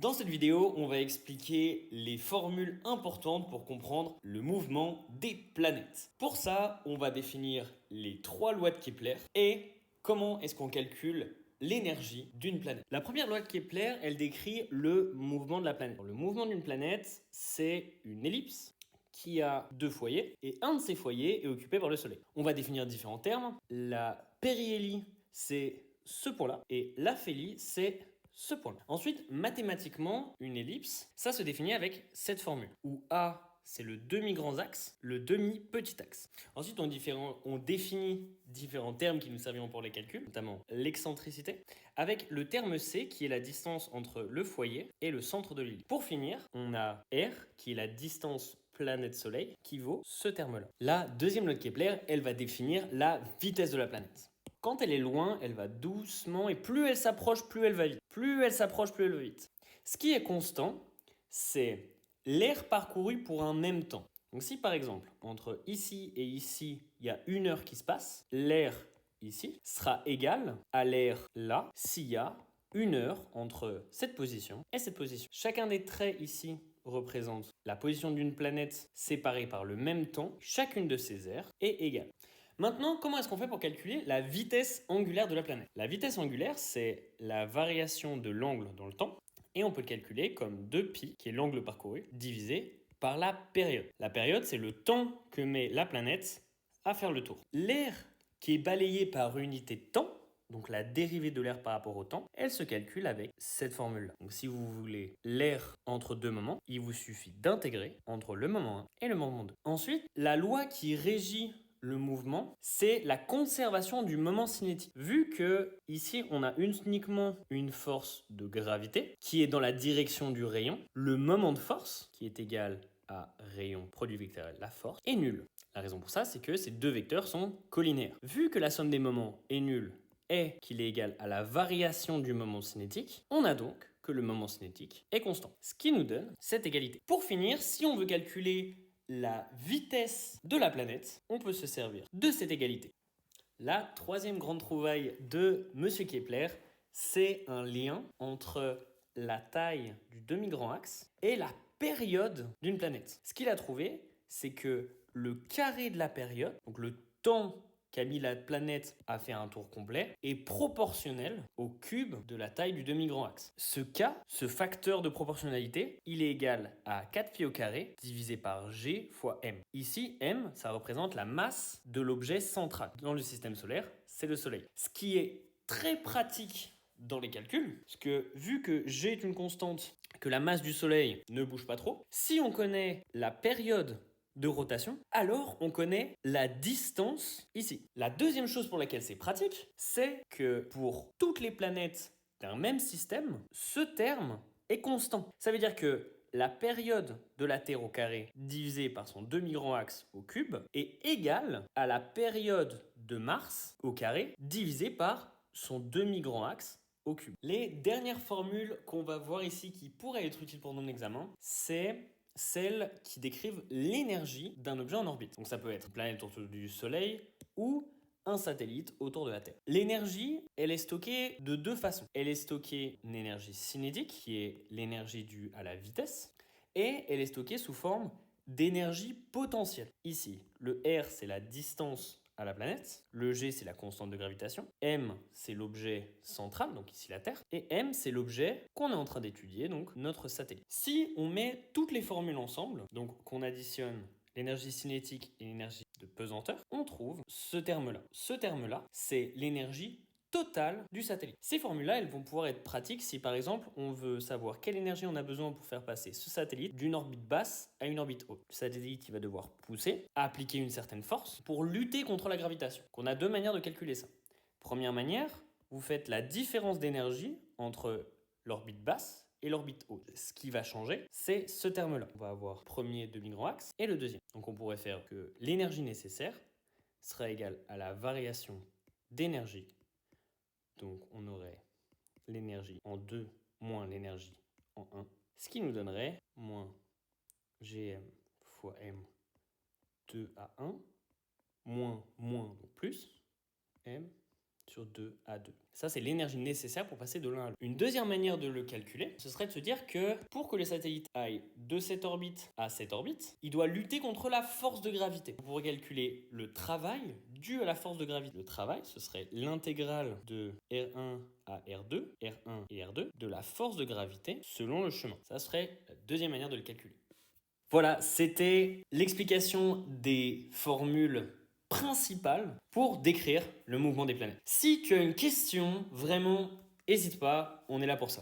Dans cette vidéo, on va expliquer les formules importantes pour comprendre le mouvement des planètes. Pour ça, on va définir les trois lois de Kepler et comment est-ce qu'on calcule l'énergie d'une planète. La première loi de Kepler, elle décrit le mouvement de la planète. Le mouvement d'une planète, c'est une ellipse qui a deux foyers et un de ces foyers est occupé par le Soleil. On va définir différents termes. La périhélie, c'est ce point-là et l'aphélie, c'est ce point-là. Ensuite, mathématiquement, une ellipse, ça se définit avec cette formule, où A, c'est le demi-grand axe, le demi-petit axe. Ensuite, on définit différents termes qui nous serviront pour les calculs, notamment l'excentricité, avec le terme C, qui est la distance entre le foyer et le centre de l'ellipse. Pour finir, on a R, qui est la distance planète-soleil, qui vaut ce terme-là. La deuxième loi de Kepler, elle va définir la vitesse de la planète. Quand elle est loin, elle va doucement et plus elle s'approche, plus elle va vite. Plus elle s'approche, plus elle va vite. Ce qui est constant, c'est l'air parcouru pour un même temps. Donc si par exemple, entre ici et ici, il y a 1 heure qui se passe, l'air ici sera égal à l'air là s'il y a 1 heure entre cette position et cette position. Chacun des traits ici représente la position d'une planète séparée par le même temps. Chacune de ces aires est égale. Maintenant, comment est-ce qu'on fait pour calculer la vitesse angulaire de la planète? La vitesse angulaire, c'est la variation de l'angle dans le temps, et on peut le calculer comme 2π, qui est l'angle parcouru, divisé par la période. La période, c'est le temps que met la planète à faire le tour. L'air qui est balayé par unité de temps, donc la dérivée de l'air par rapport au temps, elle se calcule avec cette formule-là. Donc si vous voulez l'air entre deux moments, il vous suffit d'intégrer entre le moment 1 et le moment 2. Ensuite, la loi qui régit le mouvement, c'est la conservation du moment cinétique. Vu que ici, on a uniquement une force de gravité qui est dans la direction du rayon, le moment de force, qui est égal à rayon produit vectoriel, la force, est nul. La raison pour ça, c'est que ces deux vecteurs sont collinéaires. Vu que la somme des moments est nulle et qu'il est égal à la variation du moment cinétique, on a donc que le moment cinétique est constant. Ce qui nous donne cette égalité. Pour finir, si on veut calculer la vitesse de la planète, on peut se servir de cette égalité. La troisième grande trouvaille de M. Kepler, c'est un lien entre la taille du demi-grand axe et la période d'une planète. Ce qu'il a trouvé, c'est que le carré de la période, donc le temps qu'a mis la planète à faire un tour complet, est proportionnel au cube de la taille du demi-grand axe. Ce facteur de proportionnalité, il est égal à 4π au carré divisé par g fois m. Ici, m, ça représente la masse de l'objet central. Dans le système solaire, c'est le Soleil. Ce qui est très pratique dans les calculs, parce que vu que g est une constante, que la masse du Soleil ne bouge pas trop, si on connaît la période de rotation, alors on connaît la distance ici. La deuxième chose pour laquelle c'est pratique, c'est que pour toutes les planètes d'un même système, ce terme est constant. Ça veut dire que la période de la Terre au carré divisée par son demi-grand axe au cube est égale à la période de Mars au carré divisée par son demi-grand axe au cube. Les dernières formules qu'on va voir ici qui pourraient être utiles pour nos examens, c'est celles qui décrivent l'énergie d'un objet en orbite. Donc ça peut être une planète autour du Soleil ou un satellite autour de la Terre. L'énergie, elle est stockée de deux façons. Elle est stockée en énergie cinétique, qui est l'énergie due à la vitesse, et elle est stockée sous forme d'énergie potentielle. Ici, le R, c'est la distance à la planète, le G, c'est la constante de gravitation, M, c'est l'objet central, donc ici la Terre, et M, c'est l'objet qu'on est en train d'étudier, donc notre satellite. Si on met toutes les formules ensemble, donc qu'on additionne l'énergie cinétique et l'énergie de pesanteur, on trouve ce terme-là. Ce terme-là, c'est l'énergie totale du satellite. Ces formules-là, elles vont pouvoir être pratiques si par exemple on veut savoir quelle énergie on a besoin pour faire passer ce satellite d'une orbite basse à une orbite haute. Le satellite, il va devoir pousser, appliquer une certaine force pour lutter contre la gravitation. On a deux manières de calculer ça. Première manière, vous faites la différence d'énergie entre l'orbite basse et l'orbite haute. Ce qui va changer, c'est ce terme-là. On va avoir le premier demi-grand axe et le deuxième. Donc on pourrait faire que l'énergie nécessaire sera égale à la variation d'énergie. Donc on aurait l'énergie en 2 moins l'énergie en 1, ce qui nous donnerait moins Gm fois M 2 à 1, moins, donc plus, M sur 2A2. Ça, c'est l'énergie nécessaire pour passer de l'un à l'autre. Une deuxième manière de le calculer, ce serait de se dire que pour que le satellite aille de cette orbite à cette orbite, il doit lutter contre la force de gravité. On pourrait calculer le travail dû à la force de gravité. Le travail, ce serait l'intégrale de R1 à R2, R1 et R2, de la force de gravité selon le chemin. Ça serait la deuxième manière de le calculer. Voilà, c'était l'explication des formules principales pour décrire le mouvement des planètes. Si tu as une question, vraiment, n'hésite pas, on est là pour ça.